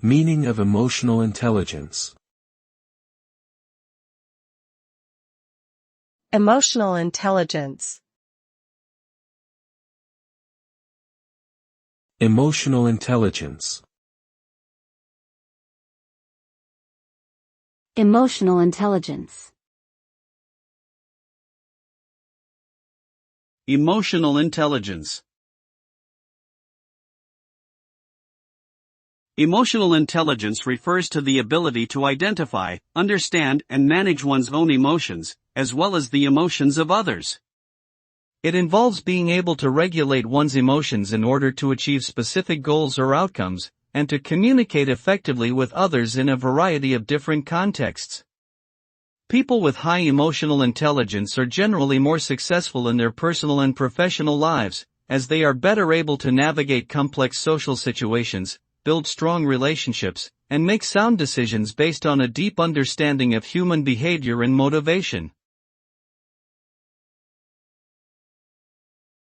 Meaning of emotional intelligence. Emotional intelligence. Emotional intelligence. Emotional intelligence. Emotional intelligence. Emotional intelligence refers to the ability to identify, understand, and manage one's own emotions, as well as the emotions of others. It involves being able to regulate one's emotions in order to achieve specific goals or outcomes, and to communicate effectively with others in a variety of different contexts. People with high emotional intelligence are generally more successful in their personal and professional lives, as they are better able to navigate complex social situations, build strong relationships, and make sound decisions based on a deep understanding of human behavior and motivation.